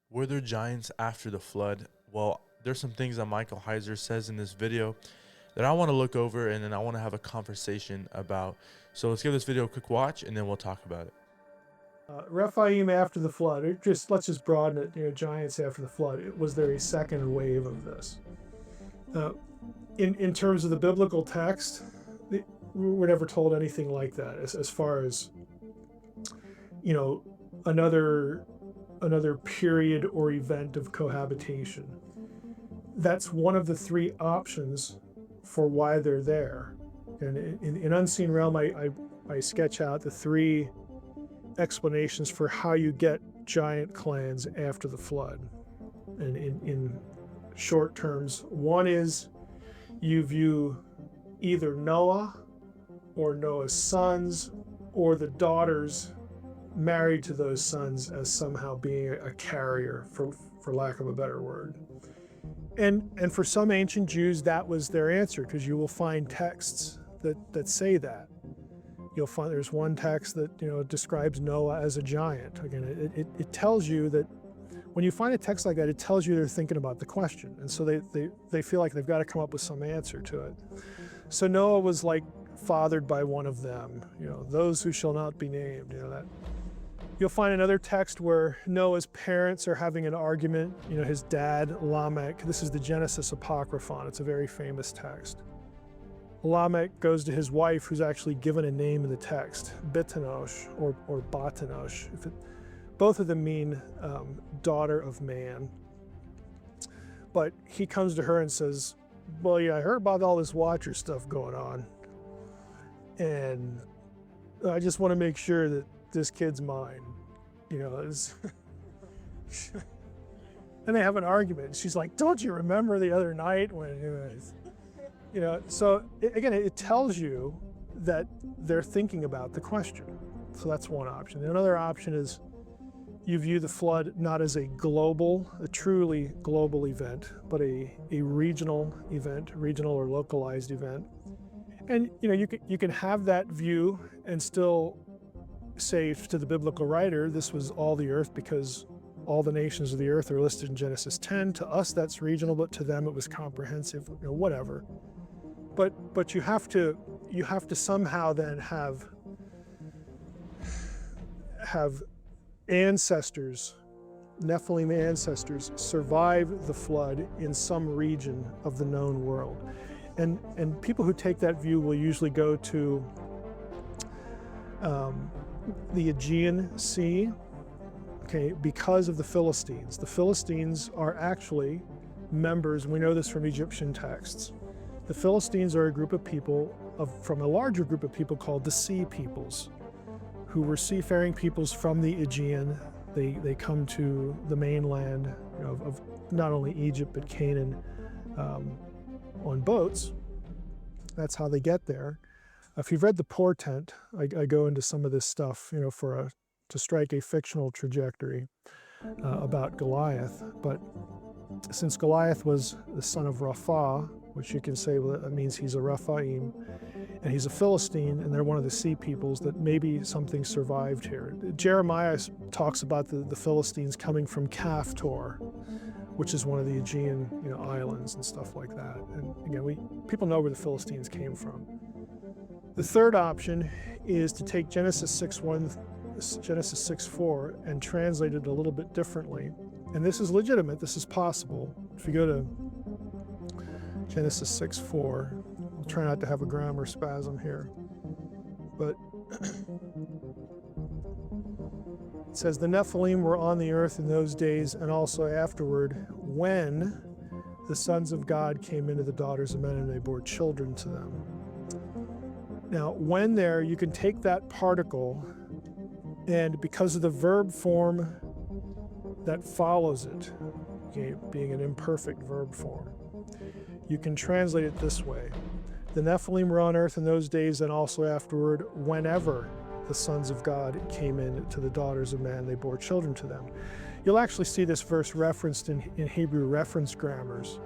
Were there giants after the flood? Well, there's some things that Michael Heiser says in this video that I want to look over and then I want to have a conversation about. So let's give this video a quick watch and then we'll talk about it. Rephaim after the flood. Let's just broaden it. Giants after the flood. Was there a second wave of this? In terms of the biblical text, we're never told anything like that. As far as another period or event of cohabitation. That's one of the three options for why they're there. And in Unseen Realm, I sketch out the three explanations for how you get giant clans after the flood. And in short terms, one is you view either Noah or Noah's sons or the daughters married to those sons as somehow being a carrier, for lack of a better word. And for some ancient Jews, that was their answer, because you will find texts that say that. You'll find there's one text that describes Noah as a giant. Again, it tells you that when you find a text like that, it tells you they're thinking about the question, and so they feel like they've got to come up with some answer to it. So Noah was like fathered by one of them, those who shall not be named. That. You'll find another text where Noah's parents are having an argument. His dad Lamech. This is the Genesis Apocryphon. It's a very famous text. Lamech goes to his wife, who's actually given a name in the text, Bitanosh or Batanosh. Both of them mean daughter of man. But he comes to her and says, well, yeah, I heard about all this Watcher stuff going on. And I just want to make sure that this kid's mine. And they have an argument. She's like, don't you remember the other night when, so again, it tells you that they're thinking about the question. So that's one option. Another option is you view the flood not as a truly global event, but a regional event, regional or localized event. And you can have that view and still say to the biblical writer, this was all the earth because all the nations of the earth are listed in Genesis 10. To us, that's regional, but to them, it was comprehensive. Whatever. But you have to somehow then have ancestors, Nephilim ancestors, survive the flood in some region of the known world. And people who take that view will usually go to the Aegean Sea, because of the Philistines. The Philistines are actually members, we know this from Egyptian texts. The Philistines are a group of people from a larger group of people called the Sea Peoples, who were seafaring peoples from the Aegean. They come to the mainland of not only Egypt but Canaan on boats. That's how they get there. If you've read The Portent, I go into some of this stuff, to strike a fictional trajectory about Goliath. But since Goliath was the son of Rapha, which you can say, well, that means he's a Rephaim, and he's a Philistine, and they're one of the Sea Peoples, that maybe something survived here. Jeremiah talks about the Philistines coming from Kaftor, which is one of the Aegean islands and stuff like that. And again, people know where the Philistines came from. The third option is to take Genesis 6:1, Genesis 6:4, and translate it a little bit differently. And this is legitimate, this is possible. If you go to Genesis 6:4, I'll try not to have a grammar spasm here, but it says, the Nephilim were on the earth in those days and also afterward, when the sons of God came into the daughters of men and they bore children to them. Now, when there, you can take that particle, and because of the verb form that follows it, being an imperfect verb form, you can translate it this way. The Nephilim were on earth in those days and also afterward, whenever the sons of God came in to the daughters of man, they bore children to them. You'll actually see this verse referenced in Hebrew reference grammars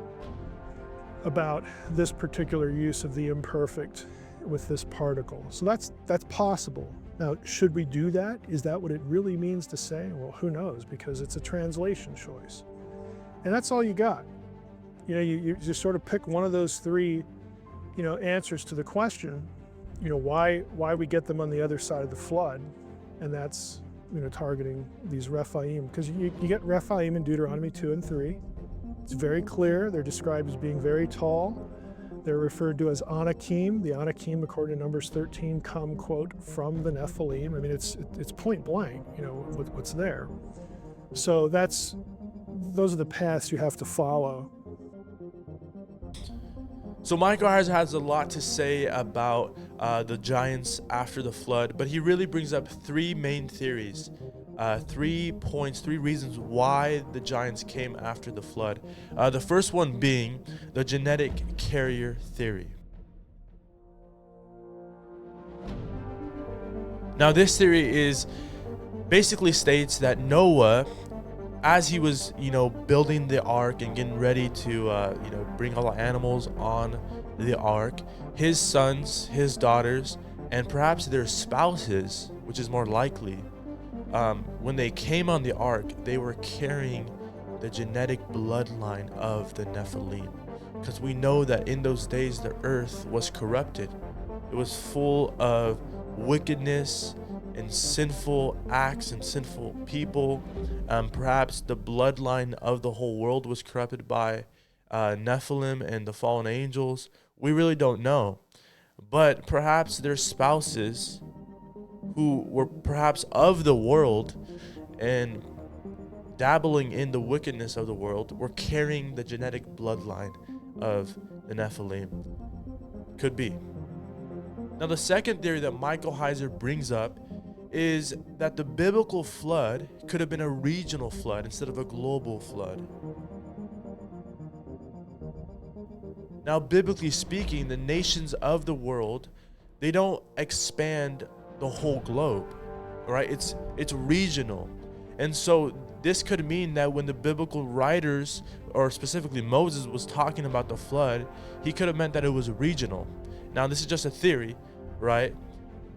about this particular use of the imperfect with this particle. So that's possible. Now, should we do that? Is that what it really means to say? Well, who knows, because it's a translation choice. And that's all you got. You just sort of pick one of those three, answers to the question, why we get them on the other side of the flood. And that's, targeting these Rephaim, because you get Rephaim in Deuteronomy 2 and 3. It's very clear. They're described as being very tall. They're referred to as Anakim. The Anakim, according to Numbers 13, come, quote, from the Nephilim. I mean, it's point blank, what's there. So those are the paths you have to follow. So Michael Heiser has a lot to say about the giants after the flood, but he really brings up three main theories, 3 points, 3 reasons why the giants came after the flood. The first one being the genetic carrier theory. Now this theory basically states that Noah, as he was, building the ark and getting ready to, bring all the animals on the ark, his sons, his daughters, and perhaps their spouses, which is more likely, when they came on the ark, they were carrying the genetic bloodline of the Nephilim. Because we know that in those days, the earth was corrupted. It was full of wickedness and sinful acts and sinful people. Perhaps the bloodline of the whole world was corrupted by Nephilim and the fallen angels. We really don't know. But perhaps their spouses, who were perhaps of the world and dabbling in the wickedness of the world, were carrying the genetic bloodline of the Nephilim. Could be. Now, the second theory that Michael Heiser brings up is that the biblical flood could have been a regional flood instead of a global flood. Now, biblically speaking, the nations of the world, they don't expand the whole globe, right? It's regional. And so this could mean that when the biblical writers, or specifically Moses, was talking about the flood, he could have meant that it was regional. Now, this is just a theory, right?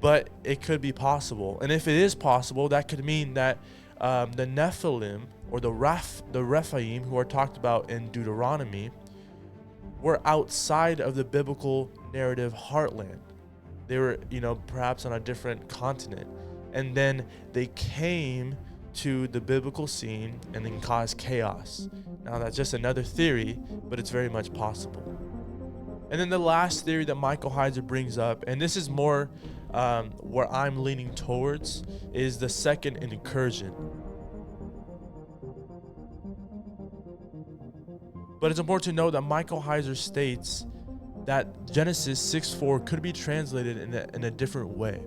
But it could be possible. And if it is possible, that could mean that the Nephilim, or the Rephaim, who are talked about in Deuteronomy, were outside of the biblical narrative heartland. They were, perhaps on a different continent. And then they came to the biblical scene and then caused chaos. Now, that's just another theory, but it's very much possible. And then the last theory that Michael Heiser brings up, and this is more where I'm leaning towards, is the second incursion. But it's important to know that Michael Heiser states that Genesis 6:4 could be translated in a different way.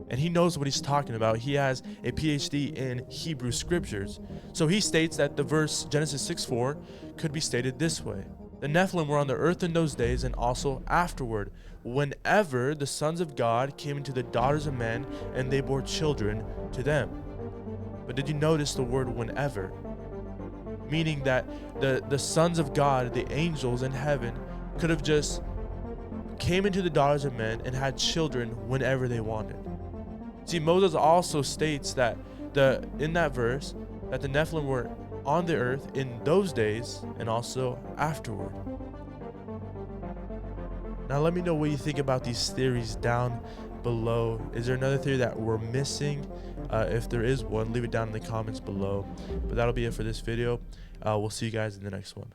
And he knows what he's talking about. He has a PhD in Hebrew scriptures. So he states that the verse Genesis 6:4 could be stated this way. The Nephilim were on the earth in those days and also afterward, whenever the sons of God came into the daughters of men and they bore children to them. But did you notice the word whenever? Meaning that the sons of God, the angels in heaven, could have just came into the daughters of men and had children whenever they wanted. See, Moses also states that in that verse that the Nephilim were on the earth in those days and also afterward. Now let me know what you think about these theories down below. Is there another theory that we're missing? If there is one, leave it down in the comments below. But that'll be it for this video. We'll see you guys in the next one.